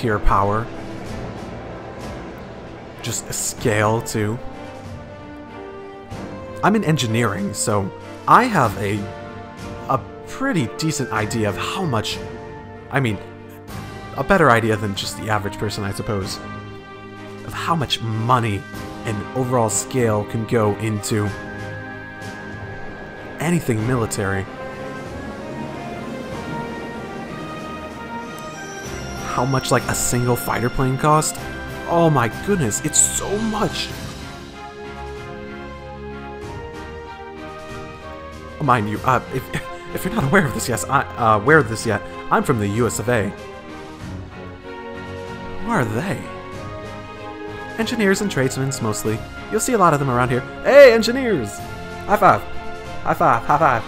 pure power. Just a scale, too. I'm in engineering, so I have a pretty decent idea of how much... I mean, a better idea than just the average person, I suppose. Of how much money and overall scale can go into anything military. How much, like, a single fighter plane cost? Oh my goodness, it's so much! Oh, mind you, if you're not aware of this yet, I'm from the US of A. Who are they? Engineers and tradesmen, mostly. You'll see a lot of them around here. Hey, engineers! High five! High five! High five!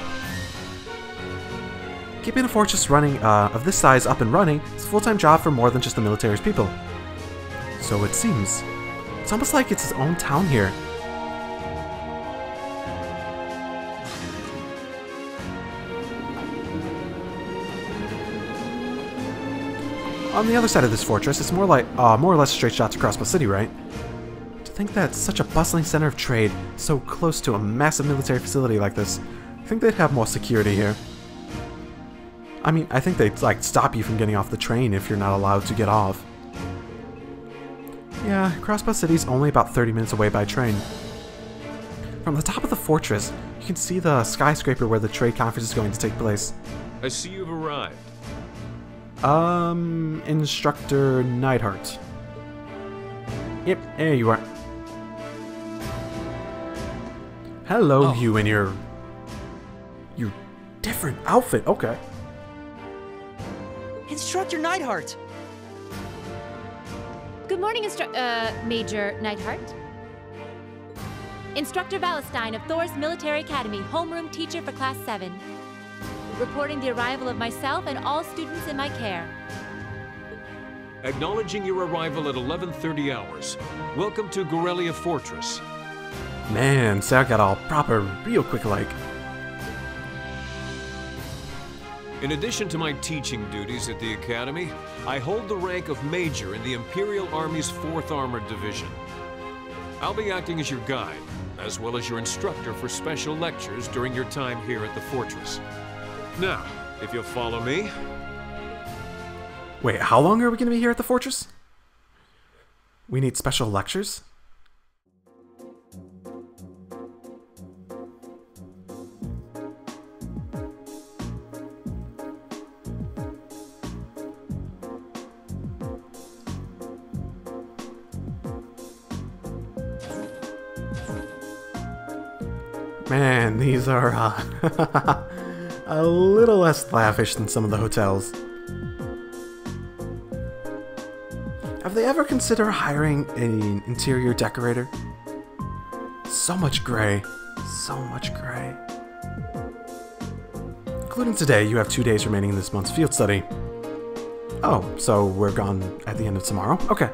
Keeping a fortress running of this size up and running is a full-time job for more than just the military's people. So it seems. It's almost like it's its own town here. On the other side of this fortress, it's more or less straight shots across the city, right? To think that such a bustling center of trade, so close to a massive military facility like this, I think they'd have more security here. I mean, I think they'd, like, stop you from getting off the train if you're not allowed to get off. Yeah, Crossbow City's only about 30 minutes away by train. From the top of the fortress, you can see the skyscraper where the trade conference is going to take place. I see you've arrived. Instructor Neidhart. Yep, there you are. Hello, you and your different outfit. Okay. Instructor Neidhart. Good morning, Major Neidhart. Instructor Valestein of Thor's Military Academy, homeroom teacher for Class 7. Reporting the arrival of myself and all students in my care. Acknowledging your arrival at 11:30 hours. Welcome to Gorelia Fortress. Man, Sarah got all proper real quick like. In addition to my teaching duties at the Academy, I hold the rank of Major in the Imperial Army's 4th Armored Division. I'll be acting as your guide, as well as your instructor for special lectures during your time here at the fortress. Now, if you'll follow me... Wait, how long are we going to be here at the fortress? We need special lectures? Man, these are, a little less lavish than some of the hotels. Have they ever considered hiring an interior decorator? So much gray. So much gray. Including today, you have 2 days remaining in this month's field study. Oh, so we're gone at the end of tomorrow? Okay.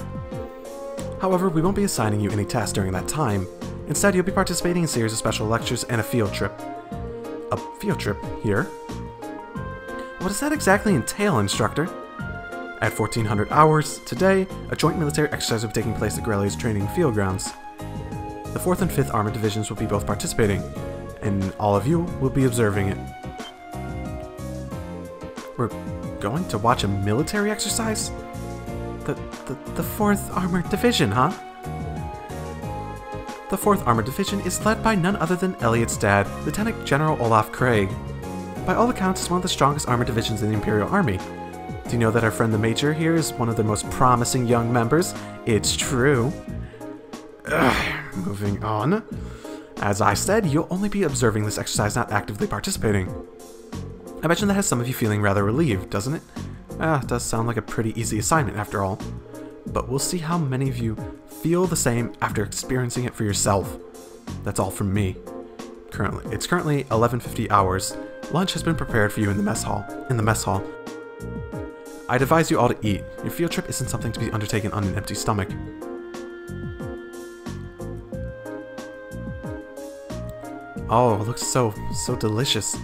However, we won't be assigning you any tasks during that time. Instead, you'll be participating in a series of special lectures and a field trip. A field trip here? What does that exactly entail, instructor? At 1400 hours, today, a joint military exercise will be taking place at Gorelia's training field grounds. The 4th and 5th Armored Divisions will be both participating, and all of you will be observing it. We're going to watch a military exercise? The 4th Armored Division, huh? The 4th Armored Division is led by none other than Elliot's dad, Lieutenant General Olaf Craig. By all accounts, it's one of the strongest armored divisions in the Imperial Army. Do you know that our friend the Major here is one of the most promising young members? It's true. Moving on. As I said, you'll only be observing this exercise, not actively participating. I imagine that has some of you feeling rather relieved, doesn't it? It does sound like a pretty easy assignment after all. But we'll see how many of you feel the same after experiencing it for yourself. That's all from me. It's currently 11:50 hours. Lunch has been prepared for you in the mess hall. I'd advise you all to eat. Your field trip isn't something to be undertaken on an empty stomach. Oh, it looks so delicious.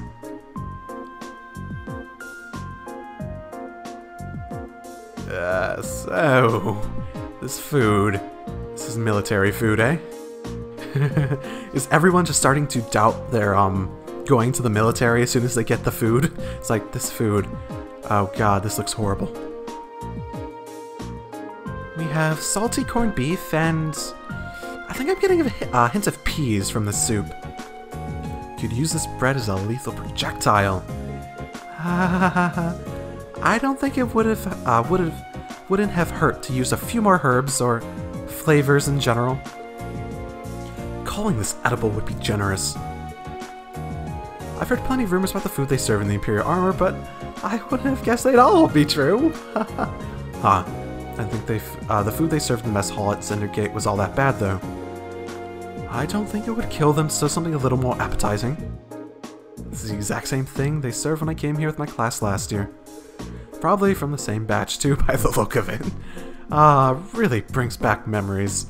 So... This food... This is military food, eh? Is everyone just starting to doubt their, going to the military as soon as they get the food? It's like, this food... Oh god, this looks horrible. We have salty corned beef and... I think I'm getting a hint of peas from the soup. Could use this bread as a lethal projectile. I don't think it wouldn't have hurt to use a few more herbs or flavors in general. Calling this edible would be generous. I've heard plenty of rumors about the food they serve in the Imperial armor, but I wouldn't have guessed they'd all be true. Huh. I think the food they served in the mess hall at Cinder Gate was all that bad, though. I don't think it would kill them, so something a little more appetizing. This is the exact same thing they served when I came here with my class last year. Probably from the same batch, too, by the look of it. Really brings back memories.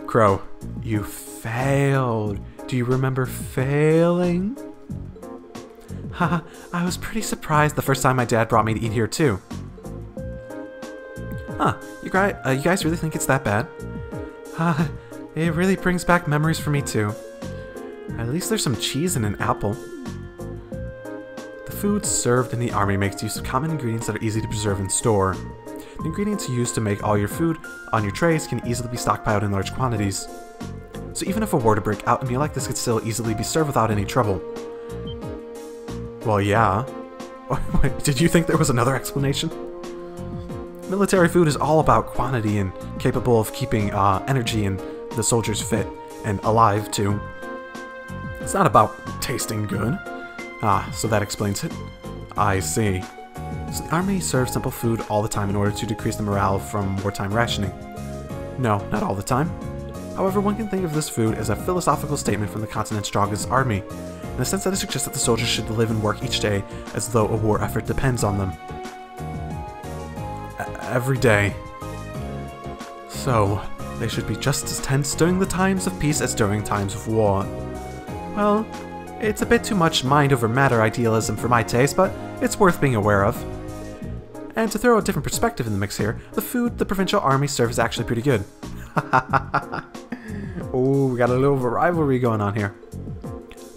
Crow, you failed. Do you remember failing? Haha, I was pretty surprised the first time my dad brought me to eat here, too. Huh, you guys really think it's that bad? It really brings back memories for me too. At least there's some cheese and an apple. The food served in the army makes use of common ingredients that are easy to preserve and store. The ingredients used to make all your food on your trays can easily be stockpiled in large quantities. So even if a war to break out, a meal like this could still easily be served without any trouble. Well, yeah. Wait, did you think there was another explanation? Military food is all about quantity and capable of keeping energy and the soldiers fit and alive too. It's not about tasting good. So that explains it. I see. So the army serves simple food all the time in order to decrease the morale from wartime rationing. No, not all the time. However, one can think of this food as a philosophical statement from the continent's strongest army, in the sense that it suggests that the soldiers should live and work each day as though a war effort depends on them. Every day. So, they should be just as tense during the times of peace as during times of war. Well, it's a bit too much mind over matter idealism for my taste, but it's worth being aware of. And to throw a different perspective in the mix here, the food the provincial army serves is actually pretty good. Oh, we got a little rivalry going on here.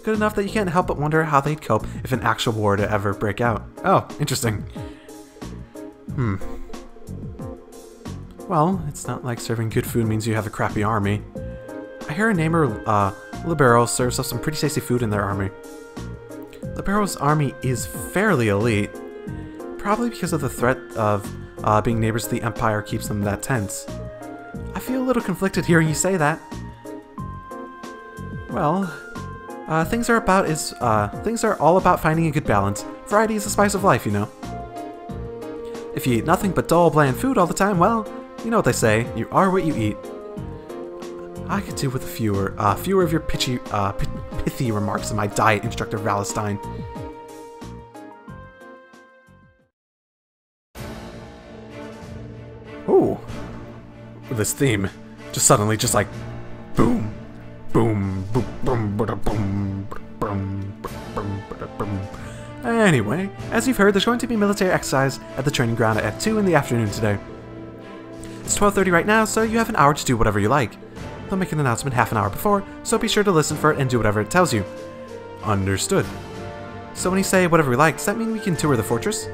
Good enough that you can't help but wonder how they'd cope if an actual war were to ever break out. Oh, interesting. Well, it's not like serving good food means you have a crappy army. I hear a neighbor, Ouroboros, serves up some pretty tasty food in their army. Ouroboros' army is fairly elite, probably because of the threat of being neighbors to the Empire keeps them that tense. I feel a little conflicted hearing you say that. Well, things are all about finding a good balance. Variety is the spice of life, you know. If you eat nothing but dull, bland food all the time, well, you know what they say, you are what you eat. I could do with fewer of your pithy remarks in my diet instructor Valestine. Ooh, this theme, just suddenly, just like, boom, boom, boom, boom, boom, boom, boom, boom, boom. Anyway, as you've heard, there's going to be military exercise at the training ground at 2 in the afternoon today. It's 12:30 right now, so you have an hour to do whatever you like. They'll make an announcement half an hour before, so be sure to listen for it and do whatever it tells you. Understood. So when you say whatever we like, does that mean we can tour the fortress?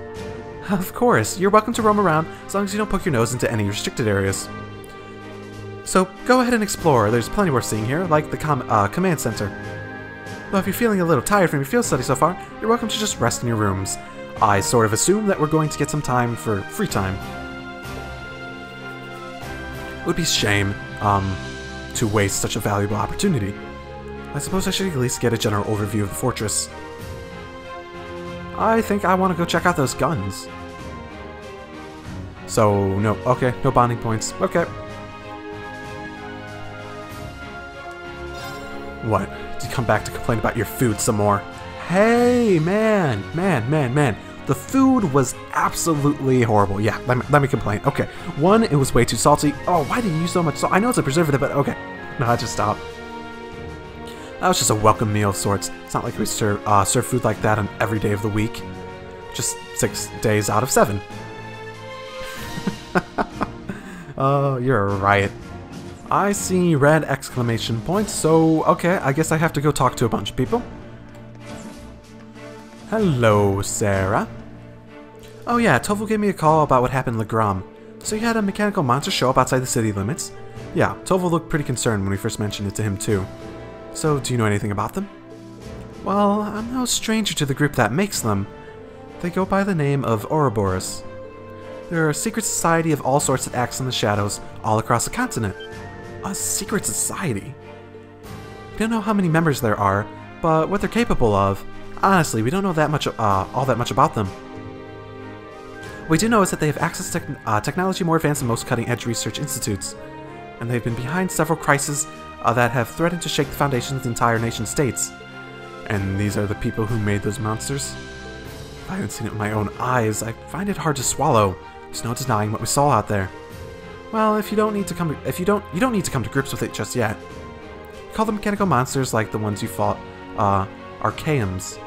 Of course, you're welcome to roam around as long as you don't poke your nose into any restricted areas. So go ahead and explore, there's plenty worth seeing here, like the command center. Though if you're feeling a little tired from your field study so far, you're welcome to just rest in your rooms. I sort of assume that we're going to get some time for free time. It would be a shame, to waste such a valuable opportunity. I suppose I should at least get a general overview of the fortress. I think I want to go check out those guns. So, no, okay, no bonding points, okay. What? Did you come back to complain about your food some more? Hey, man. The food was absolutely horrible. Yeah, let me complain. Okay, one, it was way too salty. Oh, why did you use so much salt? I know it's a preservative, but okay. No, I just stop. That was just a welcome meal of sorts. It's not like we serve food like that on every day of the week. Just 6 days out of 7. Oh, you're a riot. I see red exclamation points, so okay, I guess I have to go talk to a bunch of people. Hello, Sarah. Oh yeah, Tofu gave me a call about what happened in Legram. So you had a mechanical monster show up outside the city limits? Yeah, Tofu looked pretty concerned when we first mentioned it to him too. So, do you know anything about them? Well, I'm no stranger to the group that makes them. They go by the name of Ouroboros. They're a secret society of all sorts that acts in the shadows all across the continent. A secret society? We don't know how many members there are, but what they're capable of. Honestly, we don't know that much, all that much about them. We do know is that they have access to technology more advanced than most cutting-edge research institutes, and they've been behind several crises that have threatened to shake the foundations of the entire nation-states. And these are the people who made those monsters? If I haven't seen it with my own eyes, I find it hard to swallow. There's no denying what we saw out there. Well, you don't need to come to grips with it just yet. We call them mechanical monsters like the ones you fought, archaisms.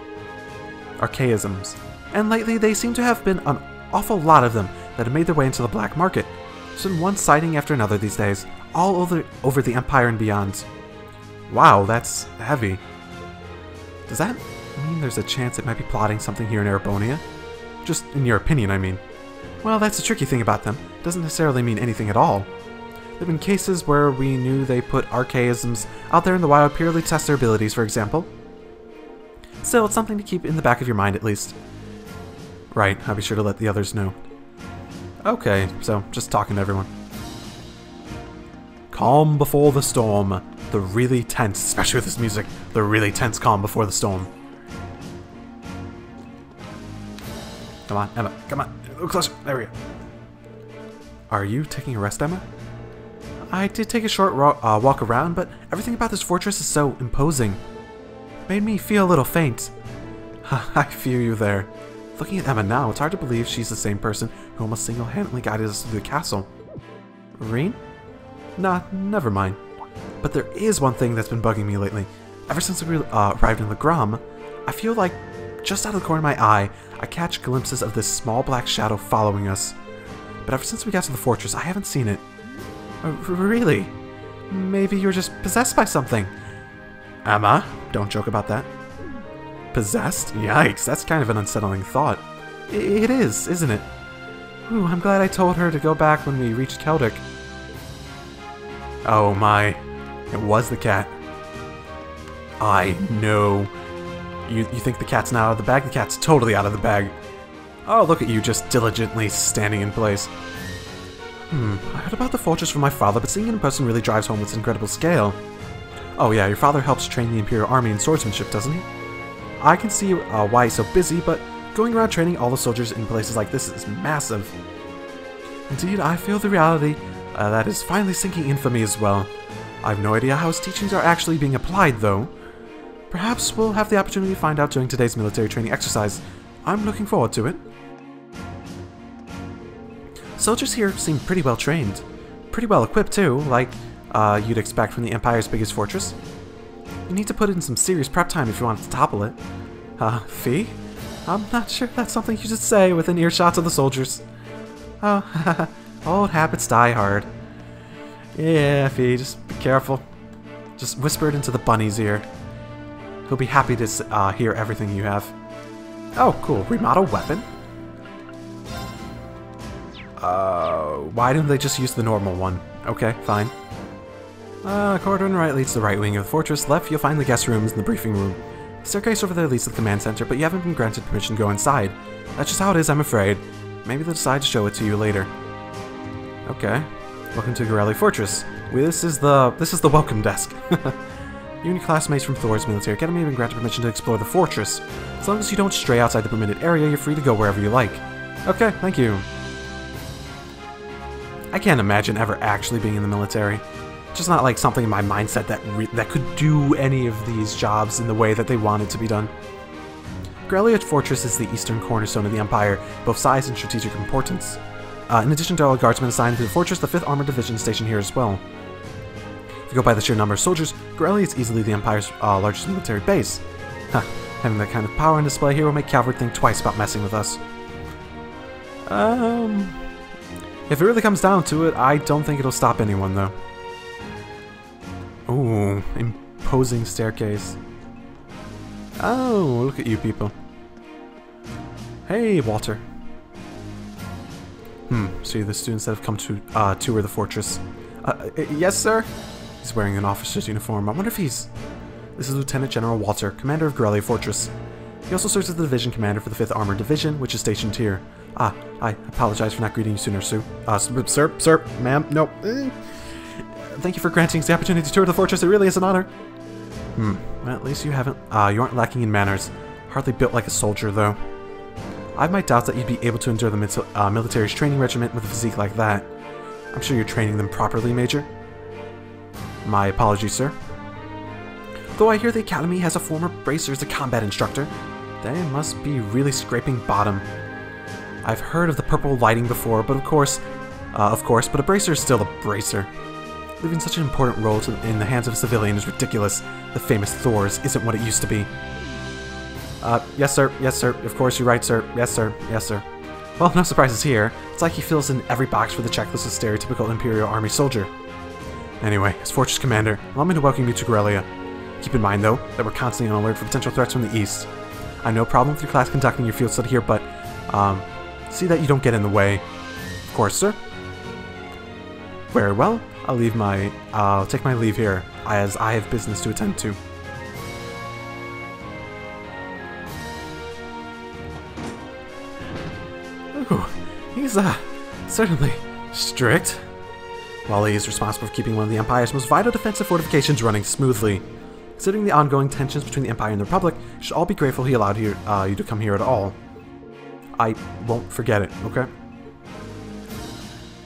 And lately, they seem to have been an awful lot of them that have made their way into the black market. There's been one sighting after another these days, all over the Empire and beyond. Wow, that's heavy. Does that mean there's a chance it might be plotting something here in Erebonia? Just in your opinion, I mean. Well, that's the tricky thing about them. It doesn't necessarily mean anything at all. There have been cases where we knew they put archaisms out there in the wild purely to test their abilities, for example. Still, it's something to keep in the back of your mind at least. Right, I'll be sure to let the others know. Okay, so just talking to everyone. Calm before the storm. The really tense, especially with this music, the really tense calm before the storm. Come on, Emma, come on. A little closer. There we go. Are you taking a rest, Emma? I did take a short walk around, but everything about this fortress is so imposing. Made me feel a little faint. I feel you there. Looking at Emma now, it's hard to believe she's the same person who almost single-handedly guided us through the castle. Reen? Nah, never mind. But there is one thing that's been bugging me lately. Ever since we arrived in Legram, I feel like, just out of the corner of my eye, I catch glimpses of this small black shadow following us. But ever since we got to the fortress, I haven't seen it. Really? Maybe you're just possessed by something. Emma, don't joke about that. Possessed? Yikes, that's kind of an unsettling thought. It is, isn't it? Ooh, I'm glad I told her to go back when we reached Celtic. Oh my, it was the cat. I know. You think the cat's not out of the bag? The cat's totally out of the bag. Oh, look at you just diligently standing in place. I heard about the fortress from my father, but seeing it in person really drives home its incredible scale. Oh yeah, your father helps train the Imperial Army in swordsmanship, doesn't he? I can see why he's so busy, but going around training all the soldiers in places like this is massive. Indeed, I feel the reality that is finally sinking in for me as well. I have no idea how his teachings are actually being applied, though. Perhaps we'll have the opportunity to find out during today's military training exercise. I'm looking forward to it. Soldiers here seem pretty well trained. Pretty well equipped, too, like you'd expect from the Empire's biggest fortress. You need to put in some serious prep time if you want to topple it. Fee? I'm not sure that's something you should say within earshot of the soldiers. Oh, old habits die hard. Yeah, Fee, just be careful. Just whisper it into the bunny's ear. He'll be happy to hear everything you have. Oh, cool. Remodel weapon? Why didn't they just use the normal one? Okay, fine. Corridor on the right leads to the right wing of the fortress. Left, you'll find the guest rooms and the briefing room. The staircase over there leads to the command center, but you haven't been granted permission to go inside. That's just how it is, I'm afraid. Maybe they'll decide to show it to you later. Okay. Welcome to Gorelli Fortress. This is the welcome desk. You and your classmates from Thor's Military Academy have been granted permission to explore the fortress. As long as you don't stray outside the permitted area, you're free to go wherever you like. Okay, thank you. I can't imagine ever actually being in the military. Just not like something in my mindset that could do any of these jobs in the way that they want it to be done. Gorelli Fortress is the eastern cornerstone of the Empire, both size and strategic importance. In addition to all the guardsmen assigned to the fortress, the 5th Armored Division is stationed here as well. If you go by the sheer number of soldiers, Gorelli is easily the Empire's largest military base. Having that kind of power on display here will make cavalry think twice about messing with us. If it really comes down to it, I don't think it'll stop anyone, though. Ooh, imposing staircase. Oh, look at you people. Hey, Walter. So you're the students that have come to tour the fortress. Yes, sir? He's wearing an officer's uniform. I wonder if he's... This is Lieutenant General Walter, commander of Grellia Fortress. He also serves as the division commander for the 5th Armored Division, which is stationed here. I apologize for not greeting you sooner, Sue. Sir, ma'am, no. Thank you for granting us the opportunity to tour the fortress. It really is an honor. Well, at least you haven't, you aren't lacking in manners. Hardly built like a soldier, though. I have my doubts that you'd be able to endure the military's training regiment with a physique like that. I'm sure you're training them properly, Major. My apologies, sir. Though I hear the Academy has a former bracer as a combat instructor, they must be really scraping bottom. I've heard of the purple lighting before, but of course, but a bracer is still a bracer. Leaving such an important role in the hands of a civilian is ridiculous. The famous Thor's isn't what it used to be. Yes sir, of course you're right, sir. Yes sir, yes sir. Well, no surprises here. It's like he fills in every box for the checklist of stereotypical Imperial Army soldier. Anyway, as Fortress Commander, allow me to welcome you to Grellia. Keep in mind, though, that we're constantly on alert for potential threats from the east. I have no problem with your class conducting your field study here, but, see that you don't get in the way. Of course, sir. Very well. I'll take my leave here, as I have business to attend to. Ooh, he's, certainly strict. While he is responsible for keeping one of the Empire's most vital defensive fortifications running smoothly. Considering the ongoing tensions between the Empire and the Republic, you should all be grateful he allowed you to come here at all. I won't forget it, okay?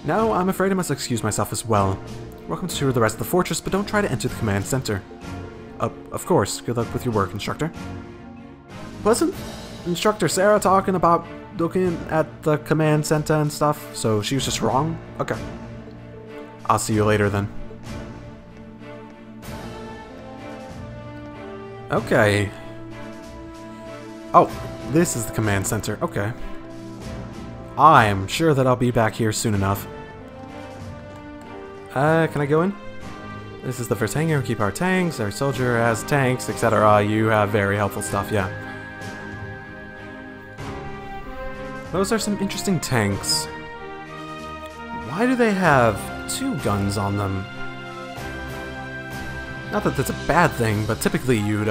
Now, I'm afraid I must excuse myself as well. Welcome to tour the rest of the fortress, but don't try to enter the command center. Of course. Good luck with your work, Instructor. Wasn't Instructor Sarah talking about looking at the command center and stuff? So she was just wrong? Okay. I'll see you later then. Okay. Oh, this is the command center. Okay. I'm sure that I'll be back here soon enough. Can I go in? This is the first hangar. We keep our tanks. Our soldier has tanks, etc. You have very helpful stuff, yeah. Those are some interesting tanks. Why do they have 2 guns on them? Not that that's a bad thing, but typically you'd,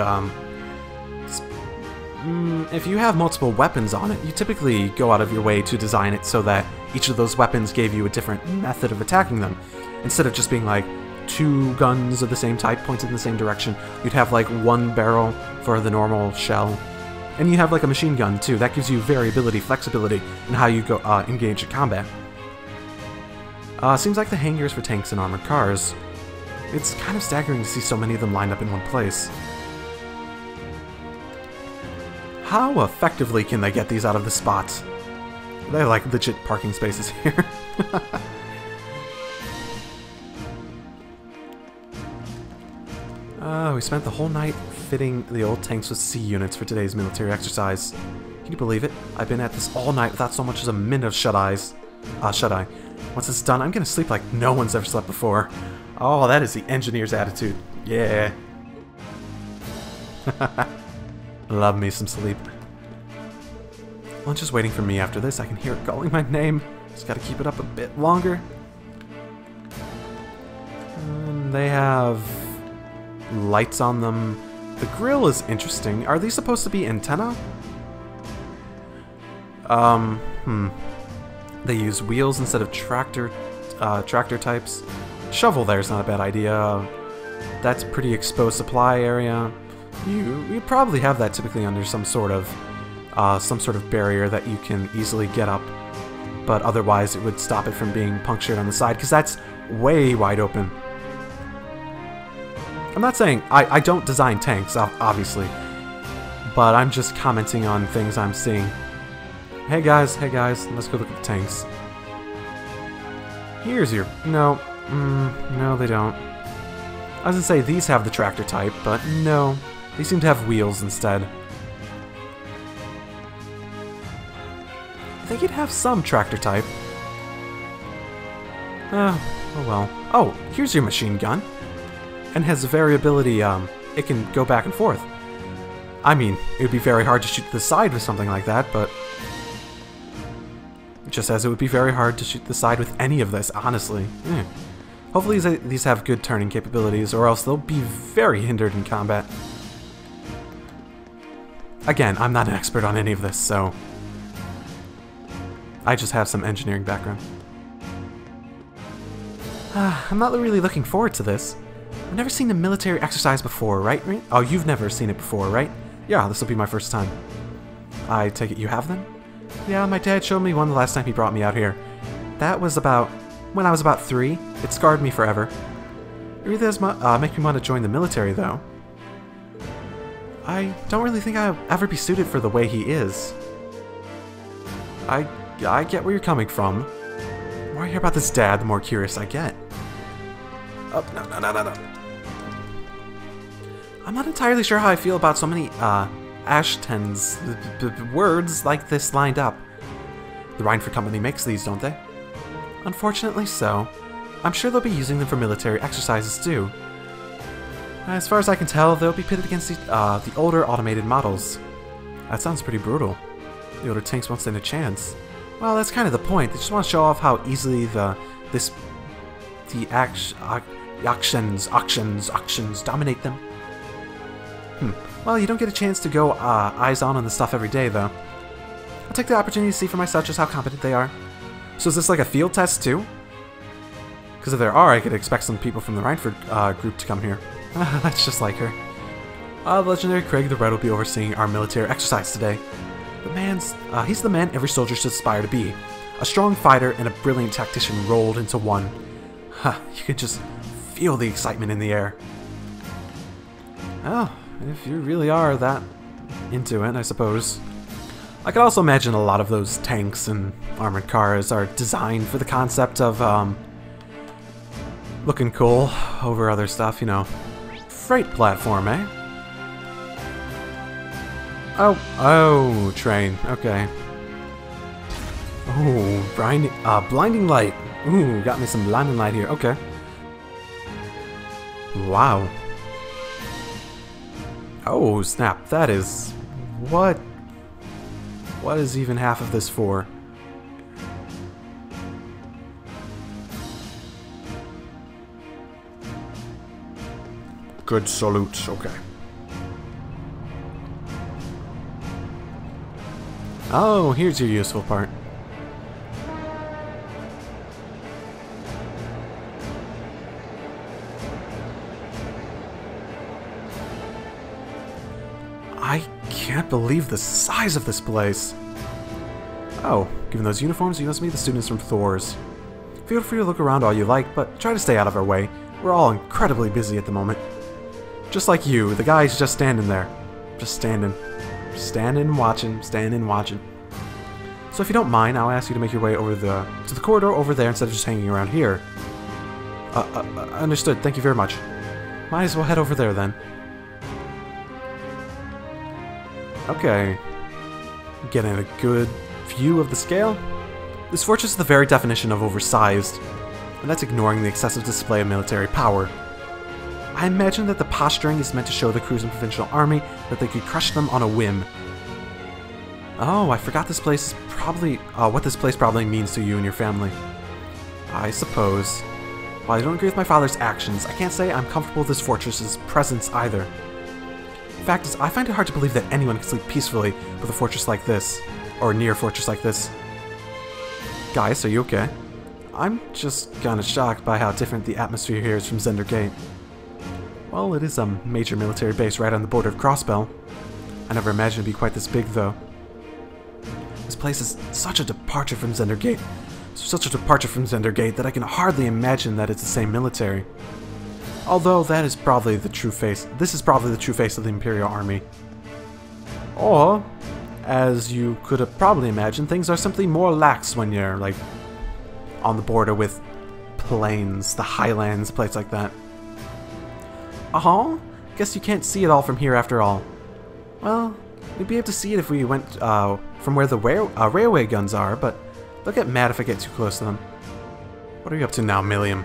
if you have multiple weapons on it, you typically go out of your way to design it so that each of those weapons gave you a different method of attacking them. Instead of just being like 2 guns of the same type pointed in the same direction, you'd have like 1 barrel for the normal shell. And you have like a machine gun too. That gives you variability, flexibility in how you go engage in combat. Seems like the hangars for tanks and armored cars. It's kind of staggering to see so many of them lined up in one place. How effectively can they get these out of the spots? They're like legit parking spaces here. We spent the whole night fitting the old tanks with C units for today's military exercise. Can you believe it? I've been at this all night without so much as a minute of shut-eye. Once it's done, I'm gonna sleep like no one's ever slept before. Oh, that is the engineer's attitude. Yeah. Love me some sleep. Lunch is waiting for me after this. I can hear it calling my name. Just gotta keep it up a bit longer. And they have lights on them. The grill is interesting. Are these supposed to be antenna? They use wheels instead of tractor types. Shovel there's not a bad idea. That's a pretty exposed supply area. You probably have that typically under some sort of barrier that you can easily get up, but otherwise it would stop it from being punctured on the side because that's way wide open. I'm not saying I don't design tanks, obviously, but I'm just commenting on things I'm seeing. Hey guys, let's go look at the tanks. Here's your... No, no they don't. I was gonna say these have the tractor type, but no. They seem to have wheels instead. I think you'd have some tractor type. Oh well. Oh, here's your machine gun. And has a variability, it can go back and forth. I mean, it would be very hard to shoot to the side with something like that, but... just as it would be very hard to shoot to the side with any of this, honestly. Hopefully these have good turning capabilities, or else they'll be very hindered in combat. Again, I'm not an expert on any of this, so... I just have some engineering background. I'm not really looking forward to this. I've never seen a military exercise before, right? Oh, you've never seen it before, right? Yeah, this will be my first time. I take it you have then? Yeah, my dad showed me one the last time he brought me out here. That was about... when I was about 3. It scarred me forever. It really does make me want to join the military, though. I don't really think I'll ever be suited for the way he is. I get where you're coming from. The more I hear about this dad, the more curious I get. Oh, no. I'm not entirely sure how I feel about so many, Ashton's words like this lined up. The Rhineford Company makes these, don't they? Unfortunately so. I'm sure they'll be using them for military exercises too. As far as I can tell, they'll be pitted against the older automated models. That sounds pretty brutal. The older tanks won't stand a chance. Well, that's kind of the point. They just want to show off how easily the auctions dominate them. Well, you don't get a chance to go eyes on the stuff every day, though. I'll take the opportunity to see for myself just how competent they are. So is this like a field test, too? Because if there are, I could expect some people from the Rhineford group to come here. That's just like her. The legendary Craig the Red will be overseeing our military exercise today. He's the man every soldier should aspire to be. A strong fighter and a brilliant tactician rolled into one. You can just feel the excitement in the air. Oh, if you really are that into it, I suppose. I could also imagine a lot of those tanks and armored cars are designed for the concept of, looking cool over other stuff, you know. Freight platform, eh? Oh, train, okay. Oh, blinding light. Ooh, got me some blinding light here, okay. Wow. Oh, snap, that is... What is even half of this for? Good salute, okay. Oh, here's your useful part. I can't believe the size of this place. Oh, given those uniforms, you must be the students from Thor's. Feel free to look around all you like, but try to stay out of our way. We're all incredibly busy at the moment. Just like you, the guy's just standing there. Just standing. Standing and watching, standing and watching. So if you don't mind, I'll ask you to make your way over to the corridor over there instead of just hanging around here. Understood, thank you very much. Might as well head over there then. Okay. Getting a good view of the scale. This fortress is the very definition of oversized, and that's ignoring the excessive display of military power. I imagine that the posturing is meant to show the crews and provincial army that they could crush them on a whim. Oh, I forgot this place is probably... what this place probably means to you and your family. I suppose. While I don't agree with my father's actions, I can't say I'm comfortable with this fortress's presence either. The fact is, I find it hard to believe that anyone can sleep peacefully with a fortress like this, or near a fortress like this. Guys, are you okay? I'm just kinda shocked by how different the atmosphere here is from Zender Gate. Well, it is a major military base right on the border of Crossbell. I never imagined it'd be quite this big, though. This place is such a departure from Zender Gate. Such a departure from Zender Gate that I can hardly imagine that it's the same military. Although that is probably the true face. This is probably the true face of the Imperial Army. Or, as you could have probably imagined, things are simply more lax when you're, like, on the border with plains, the highlands, a place like that. Guess you can't see it all from here after all. Well, we'd be able to see it if we went from where the railway guns are, but they'll get mad if I get too close to them. What are you up to now, Milliam?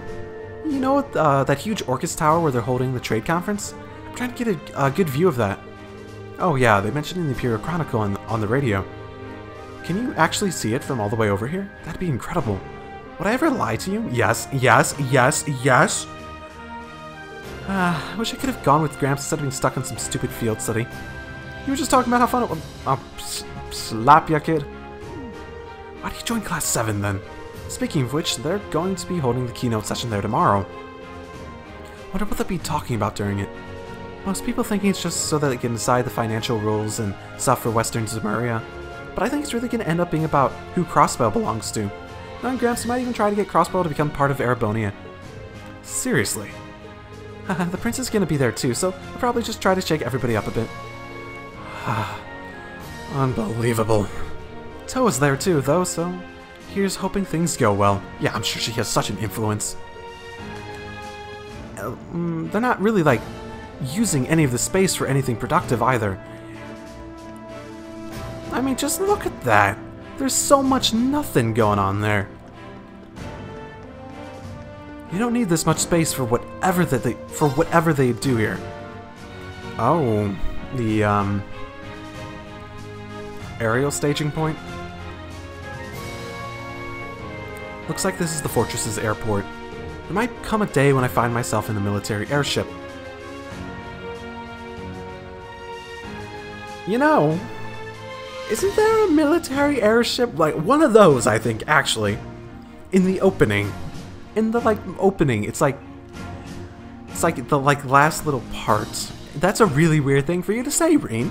You know that huge Orcus tower where they're holding the trade conference? I'm trying to get a good view of that. Oh yeah, they mentioned in the Imperial Chronicle on the radio. Can you actually see it from all the way over here? That'd be incredible. Would I ever lie to you? Yes, yes, yes, yes! I wish I could have gone with Gramps instead of being stuck on some stupid field study. You were just talking about how fun it was. Slap ya, kid. Why do you join Class 7 then? Speaking of which, they're going to be holding the keynote session there tomorrow. Wonder what they'll be talking about during it. Most people think it's just so that they can decide the financial rules and stuff for Western Zemuria, but I think it's really going to end up being about who Crossbow belongs to. Knowing Gramps might even try to get Crossbow to become part of Erebonia. Seriously. The prince is going to be there too, so I'll probably just try to shake everybody up a bit. Unbelievable. Toa's there too, though, so here's hoping things go well. Yeah, I'm sure she has such an influence. They're not really, like, using any of the space for anything productive either. I mean, just look at that. There's so much nothing going on there. You don't need this much space for whatever they do here. Oh, the aerial staging point. Looks like this is the fortress's airport. There might come a day when I find myself in the military airship. You know, isn't there a military airship? Like, one of those, I think, actually. In the opening. In the, like, opening, it's like the, like, last little part. That's a really weird thing for you to say, Reen.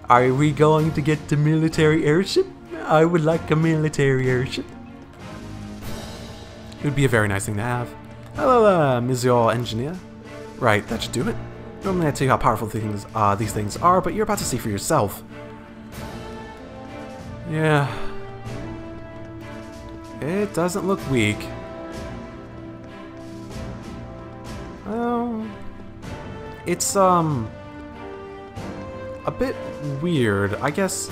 Are we going to get the military airship? I would like a military airship. It would be a very nice thing to have. Hello, Monsieur Engineer. Right, that should do it. Normally I tell you how powerful these things are, but you're about to see for yourself. Yeah. It doesn't look weak. Oh. It's, a bit weird. I guess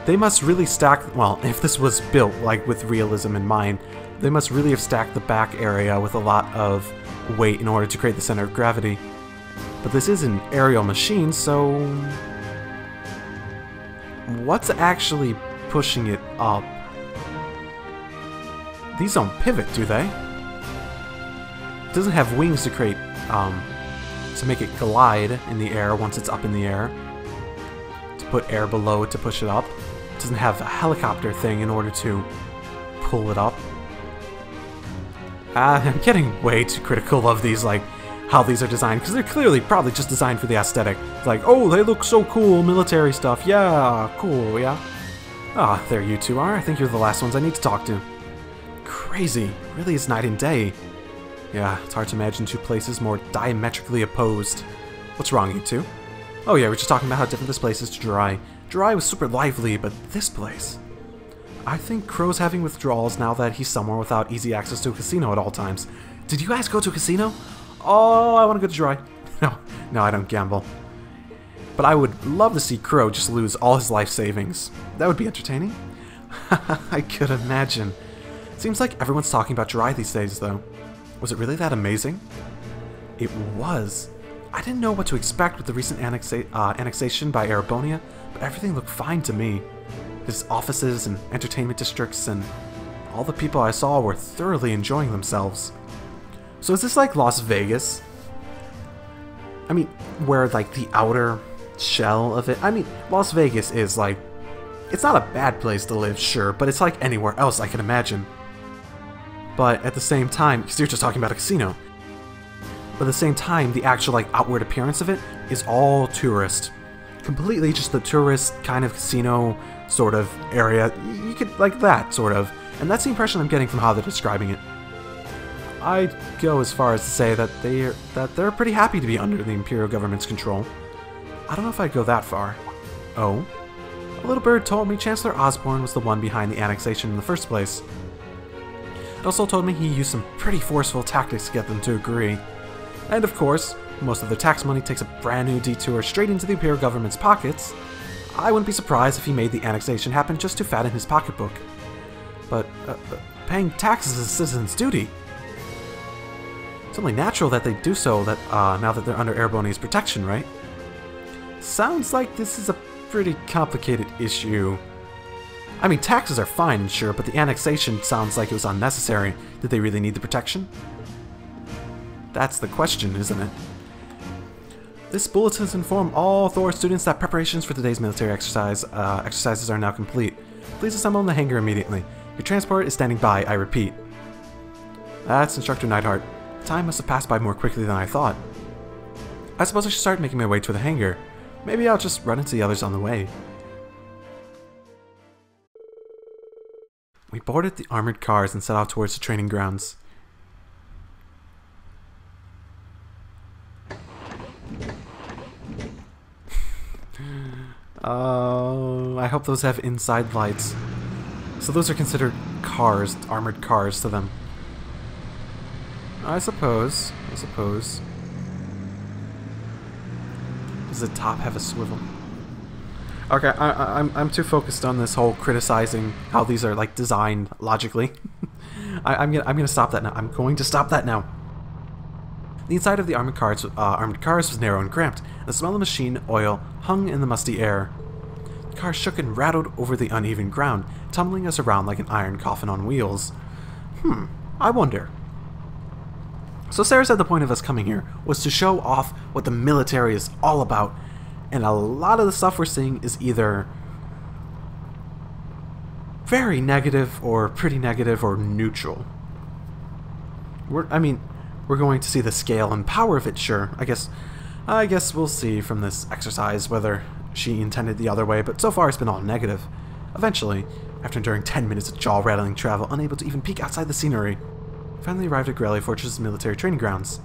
they must really stack, well, if this was built, like, with realism in mind, they must really have stacked the back area with a lot of weight in order to create the center of gravity. But this is an aerial machine, so what's actually pushing it up? These don't pivot, do they? It doesn't have wings to create, to make it glide in the air once it's up in the air. To put air below it to push it up. It doesn't have a helicopter thing in order to pull it up. I'm getting way too critical of these, like, how these are designed, because they're clearly probably just designed for the aesthetic. It's like, oh, they look so cool, military stuff, yeah, cool, yeah. Ah, there you two are. I think you're the last ones I need to talk to. Crazy. Really is night and day. Yeah, it's hard to imagine two places more diametrically opposed. What's wrong, you two? Oh yeah, we're just talking about how different this place is to Dry. Dry was super lively, but this place... I think Crow's having withdrawals now that he's somewhere without easy access to a casino at all times. Did you guys go to a casino? Oh, I want to go to Dry. No, I don't gamble. But I would love to see Crow just lose all his life savings. That would be entertaining. I could imagine. Seems like everyone's talking about Dry these days, though. Was it really that amazing? It was. I didn't know what to expect with the recent annexation by Erebonia, but everything looked fine to me. His offices and entertainment districts and all the people I saw were thoroughly enjoying themselves. So is this like Las Vegas? I mean, where like the outer shell of it... I mean, Las Vegas is like... It's not a bad place to live, sure, but it's like anywhere else I can imagine. But at the same time, because you're just talking about a casino. But at the same time, the actual like outward appearance of it is all tourist. Completely just the tourist kind of casino sort of area. You could, like that, sort of. And that's the impression I'm getting from how they're describing it. I'd go as far as to say that they're pretty happy to be under the Imperial government's control. I don't know if I'd go that far. Oh? A little bird told me Chancellor Osborne was the one behind the annexation in the first place. It also told me he used some pretty forceful tactics to get them to agree. And of course, most of their tax money takes a brand new detour straight into the Imperial government's pockets. I wouldn't be surprised if he made the annexation happen just to fatten his pocketbook. But, paying taxes as a citizen's duty. It's only natural that they do so that now that they're under Airborne's protection, right? Sounds like this is a pretty complicated issue. I mean, taxes are fine, sure, but the annexation sounds like it was unnecessary. Did they really need the protection? That's the question, isn't it? This bulletin informs all Thor students that preparations for today's military exercises are now complete. Please assemble in the hangar immediately. Your transport is standing by, I repeat. That's Instructor Neidhart. Time must have passed by more quickly than I thought. I suppose I should start making my way to the hangar. Maybe I'll just run into the others on the way. We boarded the armored cars and set off towards the training grounds. I hope those have inside lights. So those are considered cars, armored cars to them. I suppose. Does the top have a swivel? Okay, I'm too focused on this whole criticizing how these are like designed logically. I'm gonna stop that now. I'm going to stop that now. The inside of the armored cars was narrow and cramped. The smell of machine oil hung in the musty air. The car shook and rattled over the uneven ground, tumbling us around like an iron coffin on wheels. I wonder. So Sarah said the point of us coming here was to show off what the military is all about. And a lot of the stuff we're seeing is either very negative or pretty negative or neutral. We're going to see the scale and power of it, sure. I guess we'll see from this exercise whether she intended the other way, but so far it's been all negative. Eventually, after enduring 10 minutes of jaw-rattling travel, unable to even peek outside the scenery, finally arrived at Grelly Fortress's military training grounds.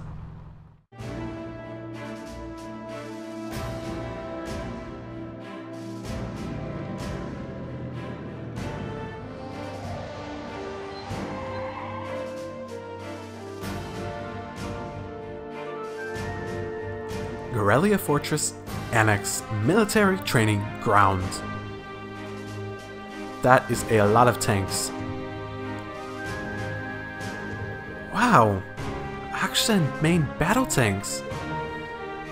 Grelly Fortress Annex Military Training Ground. That is a lot of tanks. Wow, action main battle tanks.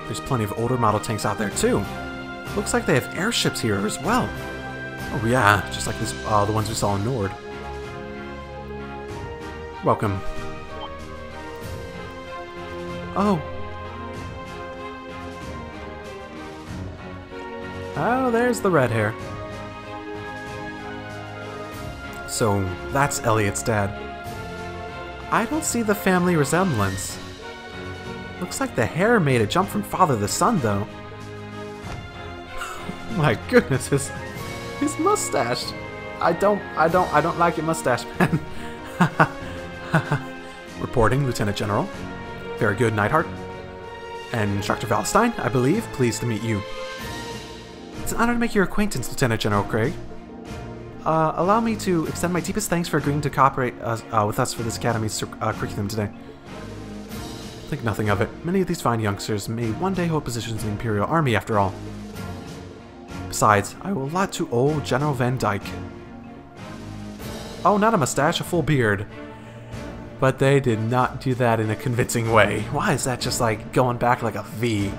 There's plenty of older model tanks out there too. Looks like they have airships here as well. Oh yeah, just like this, the ones we saw in Nord. Welcome. Oh, there's the red hair. So, that's Elliot's dad. I don't see the family resemblance. Looks like the hair made a jump from father to son, though. My goodness, his mustache. I don't like your mustache, man. Reporting, Lieutenant General. Very good, Neidhart. And Instructor Valstein, I believe. Pleased to meet you. It's an honor to make your acquaintance, Lieutenant General Craig. Allow me to extend my deepest thanks for agreeing to cooperate with us for this Academy's curriculum today. Think nothing of it. Many of these fine youngsters may one day hold positions in the Imperial Army, after all. Besides, I will allot to old General Van Dyke. Oh, not a mustache, a full beard. But they did not do that in a convincing way. Why is that just like going back like a V?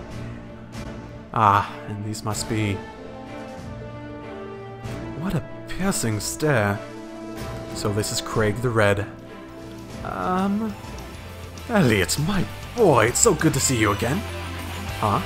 Ah, and these must be... What a piercing stare. So this is Craig the Red. Elliot, my boy, it's so good to see you again. Huh?